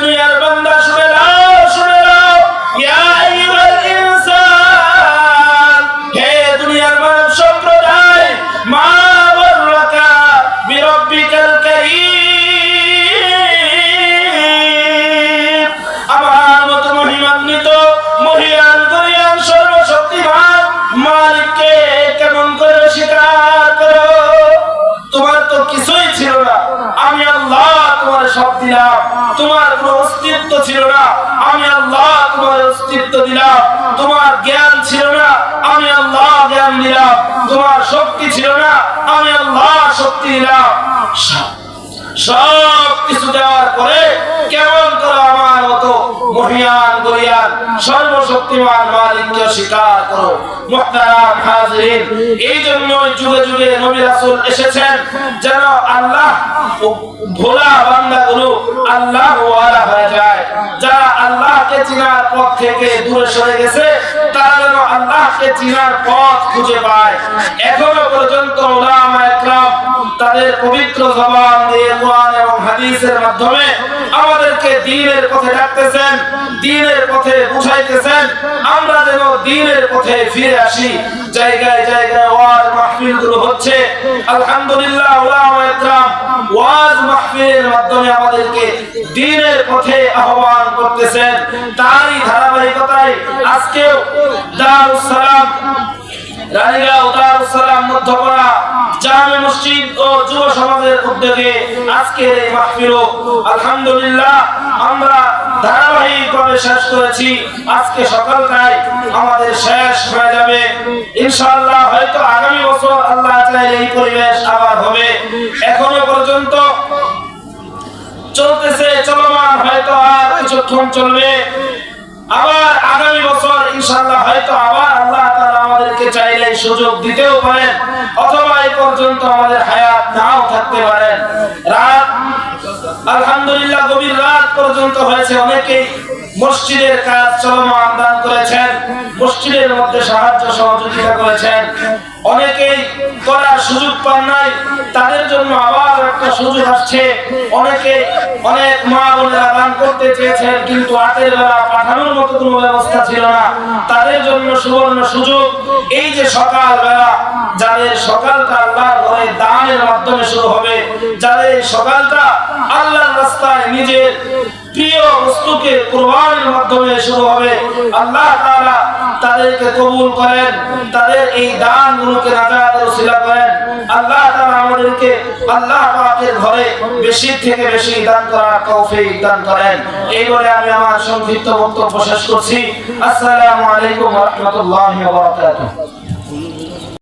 দুনিয়ার বান্দা শুনে নাও, শুনে নাও, ইয়া আইয়ুহাল ইনসান, হে দুনিয়ার মানব সম্প্রদায়, মা ওয়াররাকা বিরাব্বিকাল কারীম, আমার মতো মহিমান্বিত মহিয়ান গরিয়ান সর্বশক্তিমান মালিককে কেমন করে স্বীকার করো? তোমার তো কিছুই ছিল না, আমি আল্লাহ তোমার সব দিলাম। তোমার কোনো অস্তিত্ব ছিল না, আমি আল্লাহ তোমার অস্তিত্ব দিলাম। তোমার জ্ঞান ছিল না, আমি আল্লাহ জ্ঞান দিলাম। তোমার শক্তি ছিল না, আমি আল্লাহ শক্তি দিলাম। সব কিছু দেওয়ার পরে কেমন করে আমার মতো মহিয়ান গরিয়ান সর্বশক্তিমান মালিককে স্বীকার করো? মুহতারাম হাজিরিন, এই জন্য যুগে যুগে নবী রাসূল এসেছেন যেন আল্লাহ ভোলা বান্দাগুলো আল্লাহ ওয়ালা হয়ে যায়। যারা আল্লাহকে চিনার পথ থেকে দূরে সরে গেছে তারা যেন আল্লাহকে চিনার পথ খুঁজে পায়। এখনো পর্যন্ত উলামায়ে কেরাম তাদের পবিত্র জবান দিয়ে কোরআন এবং হাদিসের মাধ্যমে আমাদেরকে দ্বীনের পথে ডাকতেছেন, দ্বীনের পথে বুঝাইতেছেন। আমরা যেন দ্বীনের পথে ফিরে আসি। জায়গায় জায়গায় ওয়াজ মাহফিলগুলো হচ্ছে, আলহামদুলিল্লাহ। উলামায়ে কেরাম ওয়াজ মাহফিলের মাধ্যমে আমাদেরকে দ্বীনের পথে আহ্বান করতেছেন। তারই ধারাবাহিকতায় আজকেও দারুস সালাম রানীগাঁও দারুস সালাম মধ্যপাড়া জামে মসজিদ ও যুব সমাজের উদ্যোগে আজকের এই মাহফিল আলহামদুলিল্লাহ আমরা ধারাবাহিকভাবে শেষ করেছি। আজকে সকালটাই আমাদের শেষ হয়ে যাবে ইনশাআল্লাহ। হয়তো আগামী বছর আল্লাহ চাইলে এই পরিবেশ আবার হবে। এখনো পর্যন্ত চলতেছে, চলমান, হয়তো আর কিছুক্ষণ চলবে। আবার আগামী বছর ইনশাআল্লাহ হয়তো আবার আল্লাহ তাআলা আমাদেরকে চাইলে সুযোগ দিতেও পারেন, অথবা এই পর্যন্ত আমাদের হায়াত নাও থাকতে পারেন। রাত আলহামদুলিল্লাহ গভীর রাত পর্যন্ত হয়েছে। অনেকেই মসজিদের কাজ চলমান দান করেছেন, মসজিদের মধ্যে সাহায্য সহযোগিতা করেছেন। অনেকেই করার সুযোগ পান নাই, তাদের জন্য আবার একটা সুযোগ আসছে। অনেক মা বোনেরা দান করতে চেয়েছেন কিন্তু রাতের বেলা পাঠানোর মতো কোনো ব্যবস্থা ছিল না, তাদের জন্য সুবর্ণ সুযোগ। এই যে সকাল বেলা, যাদের সকালটা আল্লাহর ঘরে দানের মাধ্যমে শুরু হবে, যাদের সকালটা আল্লাহর রাস্তায় নিজের প্রিয় বস্তুকে কুরবানির মাধ্যমে শুরু হবে, আল্লাহ তাআলা তাদেরকে কবুল করেন, তাদের এই দানগুলোকে নাজাতের ওসিলা করেন। আল্লাহ তাআলা আমাদেরকে আল্লাহ পাকের ঘরে বেশি থেকে বেশি দান করার তৌফিক দান করেন। এই বলে আমি আমার সংক্ষিপ্ত বক্তব্য শেষ করছি। আসসালামু আলাইকুম ওয়া রাহমাতুল্লাহি ওয়া বারাকাতুহু।